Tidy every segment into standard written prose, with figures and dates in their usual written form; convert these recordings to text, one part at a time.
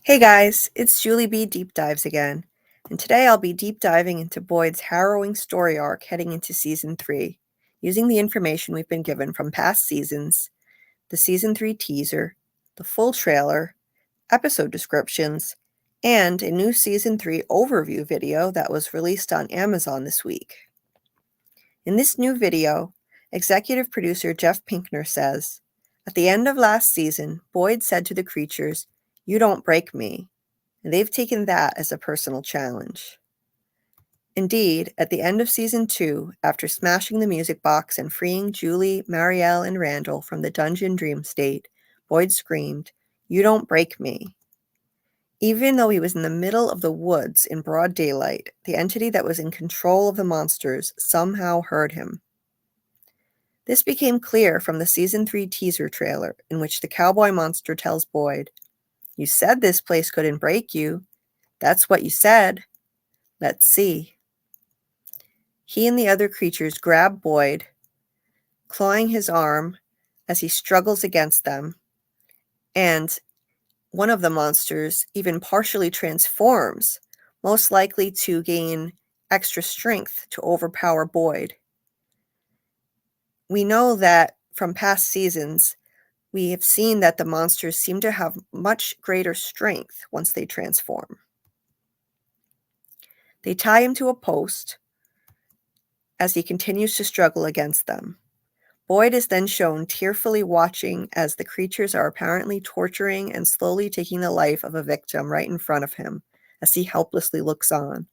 Hey guys, it's Julie B. Deep Dives again, and today I'll be deep diving into Boyd's harrowing story arc heading into Season 3, using the information we've been given from past seasons, the Season 3 teaser, the full trailer, episode descriptions, and a new Season 3 overview video that was released on Amazon this week. In this new video, executive producer Jeff Pinkner says, "At the end of last season, Boyd said to the creatures, 'You don't break me,' and they've taken that as a personal challenge." Indeed, at the end of Season 2, after smashing the music box and freeing Julie, Marielle, and Randall from the dungeon dream state, Boyd screamed, "You don't break me." Even though he was in the middle of the woods in broad daylight, the entity that was in control of the monsters somehow heard him. This became clear from the Season 3 teaser trailer, in which the cowboy monster tells Boyd, "You said this place couldn't break you. That's what you said. Let's see." He and the other creatures grab Boyd, clawing his arm as he struggles against them, and one of the monsters even partially transforms, most likely to gain extra strength to overpower Boyd. We know that from past seasons, we have seen that the monsters seem to have much greater strength once they transform. They tie him to a post as he continues to struggle against them. Boyd is then shown tearfully watching as the creatures are apparently torturing and slowly taking the life of a victim right in front of him as he helplessly looks on,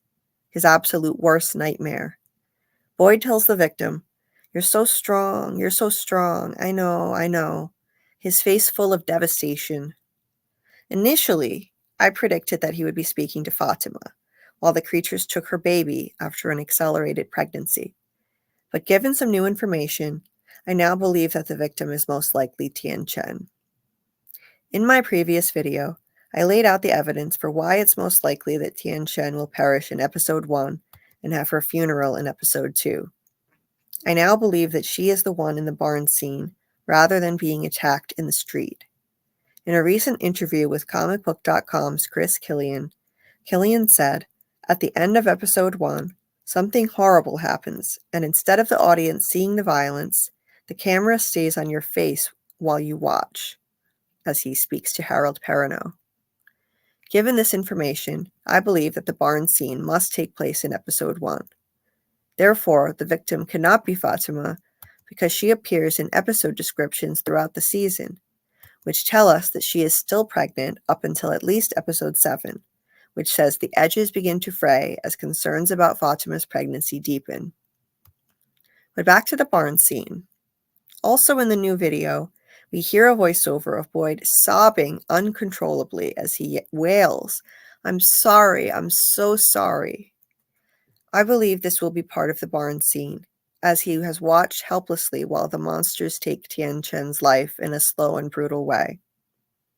his absolute worst nightmare. Boyd tells the victim, you're so strong, I know, his face full of devastation. Initially, I predicted that he would be speaking to Fatima, while the creatures took her baby after an accelerated pregnancy. But given some new information, I now believe that the victim is most likely Tian Chen. In my previous video, I laid out the evidence for why it's most likely that Tian Chen will perish in Episode 1 and have her funeral in Episode 2. I now believe that she is the one in the barn scene, rather than being attacked in the street. In a recent interview with comicbook.com's Chris Killian, Killian said, "At the end of Episode 1, something horrible happens, and instead of the audience seeing the violence, the camera stays on your face while you watch," as he speaks to Harold Perrineau. Given this information, I believe that the barn scene must take place in Episode 1. Therefore, the victim cannot be Fatima because she appears in episode descriptions throughout the season, which tell us that she is still pregnant up until at least Episode 7, which says the edges begin to fray as concerns about Fatima's pregnancy deepen. But back to the barn scene. Also in the new video, we hear a voiceover of Boyd sobbing uncontrollably as he wails, "I'm sorry, I'm so sorry." I believe this will be part of the barn scene, as he has watched helplessly while the monsters take Tian Chen's life in a slow and brutal way.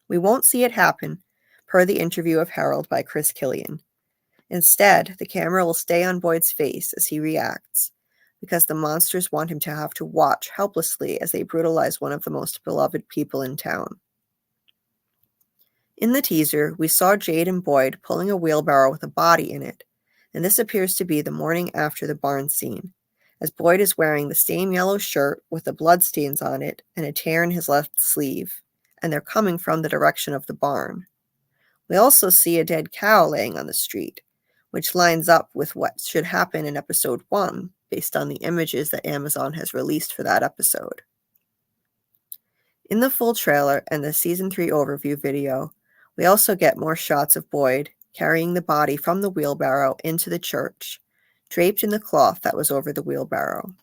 We won't see it happen, per the interview of Harold by Chris Killian. Instead, the camera will stay on Boyd's face as he reacts, because the monsters want him to have to watch helplessly as they brutalize one of the most beloved people in town. In the teaser, we saw Jade and Boyd pulling a wheelbarrow with a body in it, and this appears to be the morning after the barn scene, as Boyd is wearing the same yellow shirt with the bloodstains on it and a tear in his left sleeve, and they're coming from the direction of the barn. We also see a dead cow laying on the street, which lines up with what should happen in Episode 1, based on the images that Amazon has released for that episode. In the full trailer and the Season 3 overview video, we also get more shots of Boyd carrying the body from the wheelbarrow into the church, draped in the cloth that was over the wheelbarrow.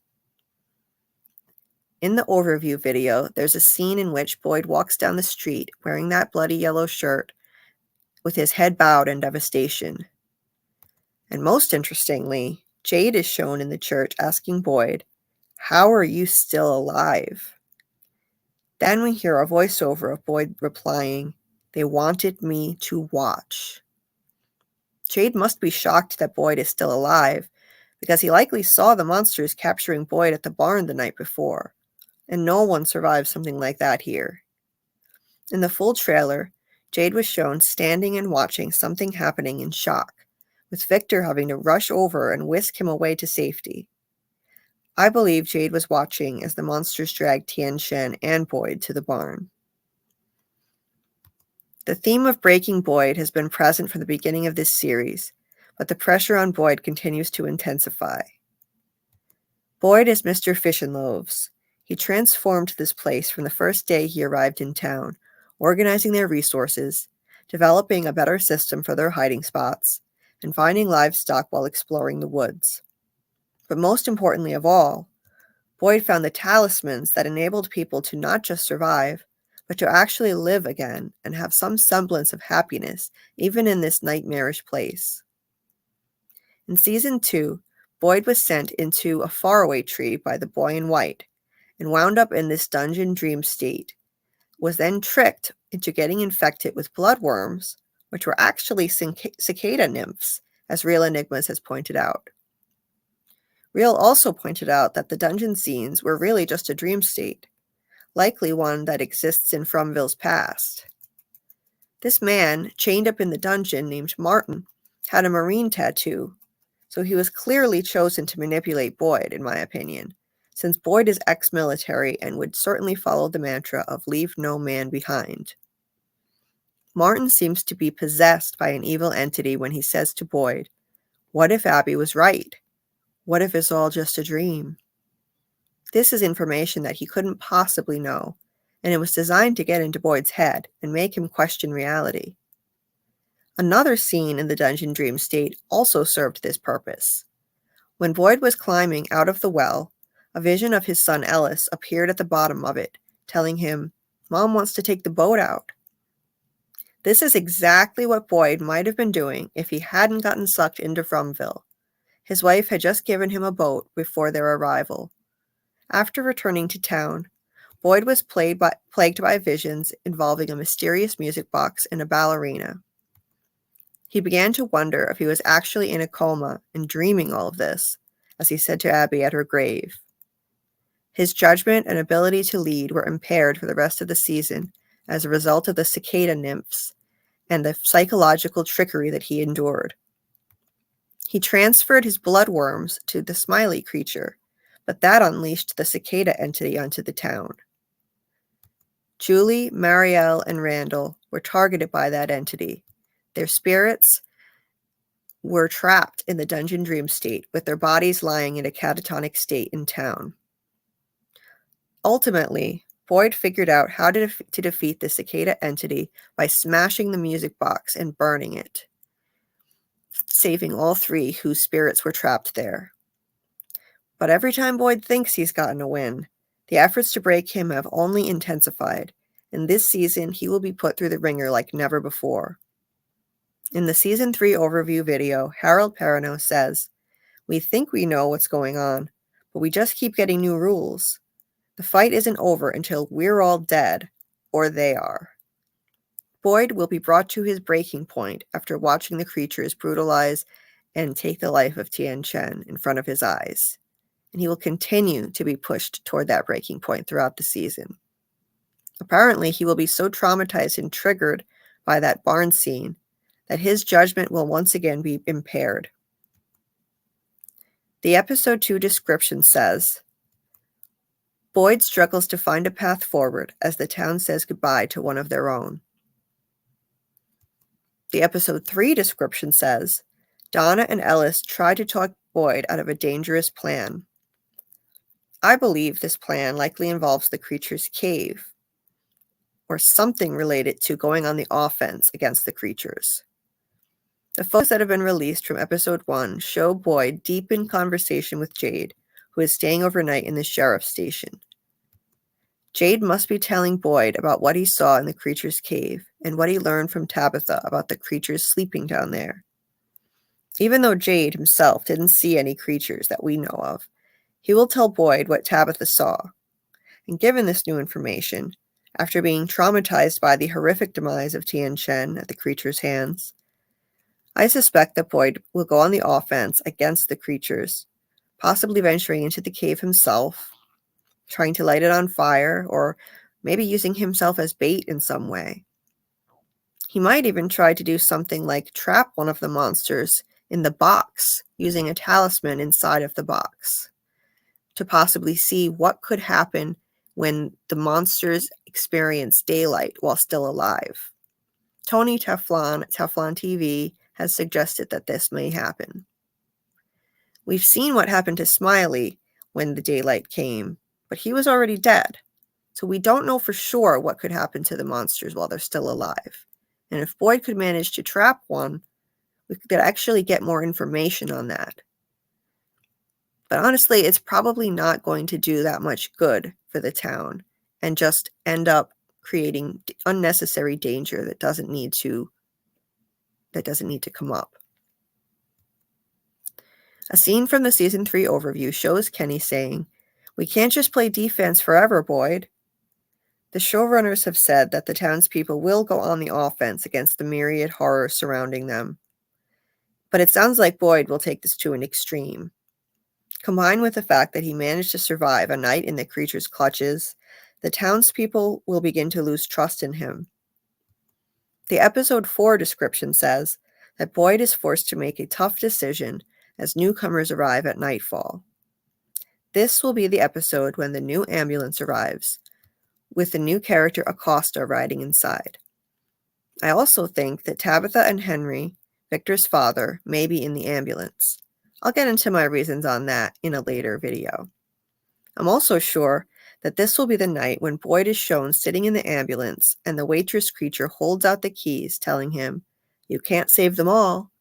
In the overview video, there's a scene in which Boyd walks down the street wearing that bloody yellow shirt with his head bowed in devastation. And most interestingly, Jade is shown in the church asking Boyd, "How are you still alive?" Then we hear a voiceover of Boyd replying, "They wanted me to watch." Jade must be shocked that Boyd is still alive, because he likely saw the monsters capturing Boyd at the barn the night before, and no one survives something like that here. In the full trailer, Jade was shown standing and watching something happening in shock, with Victor having to rush over and whisk him away to safety. I believe Jade was watching as the monsters dragged Tian Shen and Boyd to the barn. The theme of breaking Boyd has been present from the beginning of this series, but the pressure on Boyd continues to intensify. Boyd is Mr. Fish and Loaves. He transformed this place from the first day he arrived in town, organizing their resources, developing a better system for their hiding spots, and finding livestock while exploring the woods. But most importantly of all, Boyd found the talismans that enabled people to not just survive, but to actually live again and have some semblance of happiness, even in this nightmarish place. In Season 2, Boyd was sent into a faraway tree by the boy in white, and wound up in this dungeon dream state, was then tricked into getting infected with bloodworms, which were actually cicada nymphs, as Real Enigmas has pointed out. Real also pointed out that the dungeon scenes were really just a dream state, likely one that exists in Fromville's past. This man, chained up in the dungeon named Martin, had a marine tattoo, so he was clearly chosen to manipulate Boyd, in my opinion, since Boyd is ex-military and would certainly follow the mantra of leave no man behind. Martin seems to be possessed by an evil entity when he says to Boyd, "What if Abby was right? What if it's all just a dream?" This is information that he couldn't possibly know, and it was designed to get into Boyd's head and make him question reality. Another scene in the dungeon dream state also served this purpose. When Boyd was climbing out of the well, a vision of his son Ellis appeared at the bottom of it, telling him, "Mom wants to take the boat out." This is exactly what Boyd might have been doing if he hadn't gotten sucked into Fromville. His wife had just given him a boat before their arrival. After returning to town, Boyd was plagued by visions involving a mysterious music box and a ballerina. He began to wonder if he was actually in a coma and dreaming all of this, as he said to Abby at her grave. His judgment and ability to lead were impaired for the rest of the season as a result of the cicada nymphs and the psychological trickery that he endured. He transferred his bloodworms to the smiley creature, but that unleashed the cicada entity onto the town. Julie, Marielle, and Randall were targeted by that entity. Their spirits were trapped in the dungeon dream state, with their bodies lying in a catatonic state in town. Ultimately, Boyd figured out how to defeat the cicada entity by smashing the music box and burning it, saving all three whose spirits were trapped there. But every time Boyd thinks he's gotten a win, the efforts to break him have only intensified, and this season he will be put through the ringer like never before. In the Season 3 overview video, Harold Perrineau says, "We think we know what's going on, but we just keep getting new rules. The fight isn't over until we're all dead, or they are." Boyd will be brought to his breaking point after watching the creatures brutalize and take the life of Tian Shen in front of his eyes, and he will continue to be pushed toward that breaking point throughout the season. Apparently, he will be so traumatized and triggered by that barn scene that his judgment will once again be impaired. The episode 2 description says, Boyd struggles to find a path forward as the town says goodbye to one of their own. The episode 3 description says, Donna and Ellis try to talk Boyd out of a dangerous plan. I believe this plan likely involves the creature's cave, or something related to going on the offense against the creatures. The photos that have been released from episode 1 show Boyd deep in conversation with Jade, who is staying overnight in the sheriff's station. Jade must be telling Boyd about what he saw in the creature's cave and what he learned from Tabitha about the creatures sleeping down there. Even though Jade himself didn't see any creatures that we know of, he will tell Boyd what Tabitha saw. And given this new information, after being traumatized by the horrific demise of Tian Shen at the creature's hands, I suspect that Boyd will go on the offense against the creatures, possibly venturing into the cave himself, trying to light it on fire, or maybe using himself as bait in some way. He might even try to do something like trap one of the monsters in the box using a talisman inside of the box to possibly see what could happen when the monsters experience daylight while still alive. Tony Teflon TV, has suggested that this may happen. We've seen what happened to Smiley when the daylight came, but he was already dead. So we don't know for sure what could happen to the monsters while they're still alive. And if Boyd could manage to trap one, we could actually get more information on that. But honestly, it's probably not going to do that much good for the town and just end up creating unnecessary danger that doesn't need to come up. A scene from the Season 3 overview shows Kenny saying, "We can't just play defense forever, Boyd." The showrunners have said that the townspeople will go on the offense against the myriad horrors surrounding them. But it sounds like Boyd will take this to an extreme. Combined with the fact that he managed to survive a night in the creature's clutches, the townspeople will begin to lose trust in him. The episode 4 description says that Boyd is forced to make a tough decision as newcomers arrive at nightfall. This will be the episode when the new ambulance arrives, with the new character Acosta riding inside. I also think that Tabitha and Henry, Victor's father, may be in the ambulance. I'll get into my reasons on that in a later video. I'm also sure that this will be the night when Boyd is shown sitting in the ambulance and the waitress creature holds out the keys, telling him, "You can't save them all,"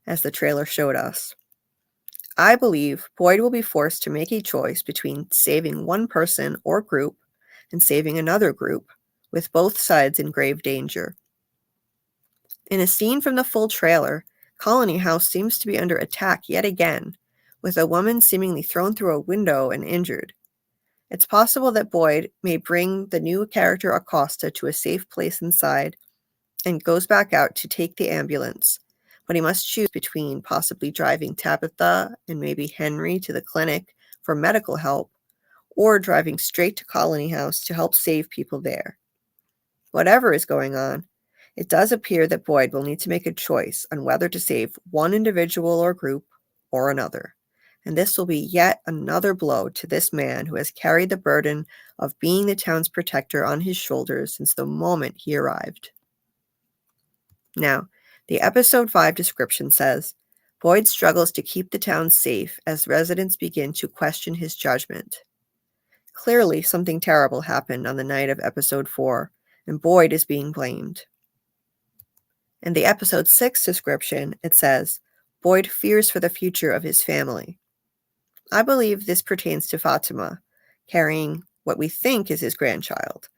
as the trailer showed us. I believe Boyd will be forced to make a choice between saving one person or group and saving another group, with both sides in grave danger. In a scene from the full trailer, Colony House seems to be under attack yet again, with a woman seemingly thrown through a window and injured. It's possible that Boyd may bring the new character Acosta to a safe place inside and goes back out to take the ambulance, but he must choose between possibly driving Tabitha and maybe Henry to the clinic for medical help, or driving straight to Colony House to help save people there. Whatever is going on, it does appear that Boyd will need to make a choice on whether to save one individual or group or another. And this will be yet another blow to this man who has carried the burden of being the town's protector on his shoulders since the moment he arrived. Now, the episode 5 description says, Boyd struggles to keep the town safe as residents begin to question his judgment. Clearly, something terrible happened on the night of episode 4, and Boyd is being blamed. In the episode 6 description, it says, Boyd fears for the future of his family. I believe this pertains to Fatima, carrying what we think is his grandchild,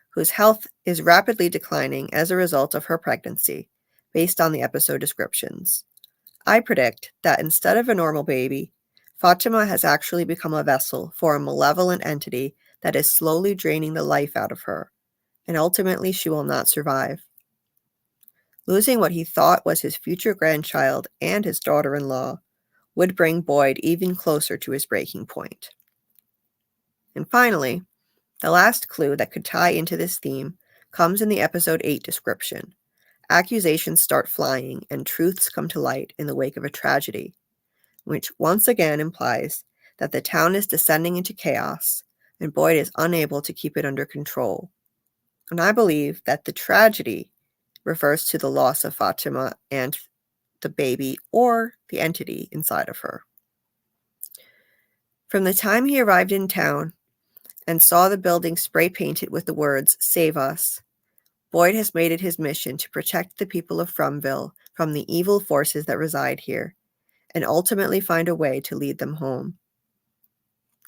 whose health is rapidly declining as a result of her pregnancy, based on the episode descriptions. I predict that instead of a normal baby, Fatima has actually become a vessel for a malevolent entity that is slowly draining the life out of her, and ultimately she will not survive. Losing what he thought was his future grandchild and his daughter-in-law would bring Boyd even closer to his breaking point. And finally, the last clue that could tie into this theme comes in the episode 8 description. Accusations start flying and truths come to light in the wake of a tragedy, which once again implies that the town is descending into chaos and Boyd is unable to keep it under control. And I believe that the tragedy refers to the loss of Fatima and the baby or the entity inside of her. From the time he arrived in town and saw the building spray painted with the words, "Save us," Boyd has made it his mission to protect the people of Fromville from the evil forces that reside here, and ultimately find a way to lead them home.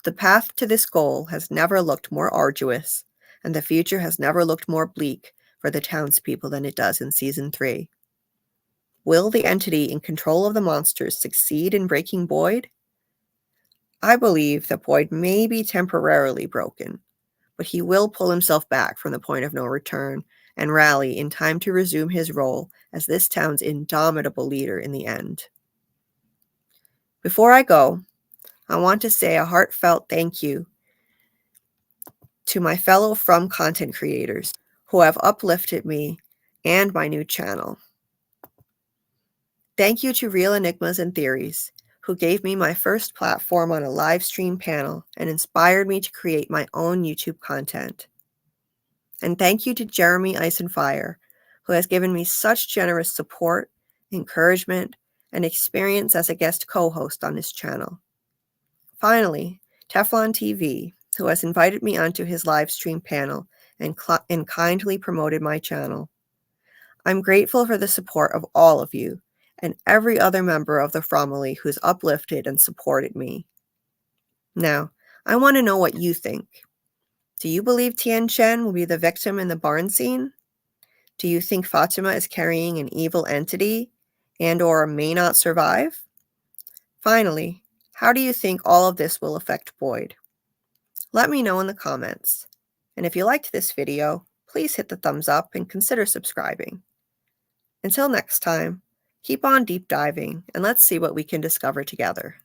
The path to this goal has never looked more arduous, and the future has never looked more bleak for the townspeople than it does in Season 3. Will the entity in control of the monsters succeed in breaking Boyd? I believe that Boyd may be temporarily broken, but he will pull himself back from the point of no return and rally in time to resume his role as this town's indomitable leader in the end. Before I go, I want to say a heartfelt thank you to my fellow From content creators who have uplifted me and my new channel. Thank you to Real Enigmas and Theories, who gave me my first platform on a live stream panel and inspired me to create my own YouTube content. And thank you to Jeremy Eisenfire, who has given me such generous support, encouragement, and experience as a guest co-host on his channel. Finally, Teflon TV, who has invited me onto his live stream panel and kindly promoted my channel. I'm grateful for the support of all of you and every other member of the Fromville who's uplifted and supported me. Now, I want to know what you think. Do you believe Tian Chen will be the victim in the barn scene? Do you think Fatima is carrying an evil entity and/or may not survive? Finally, how do you think all of this will affect Boyd? Let me know in the comments. And if you liked this video, please hit the thumbs up and consider subscribing. Until next time, keep on deep diving and let's see what we can discover together.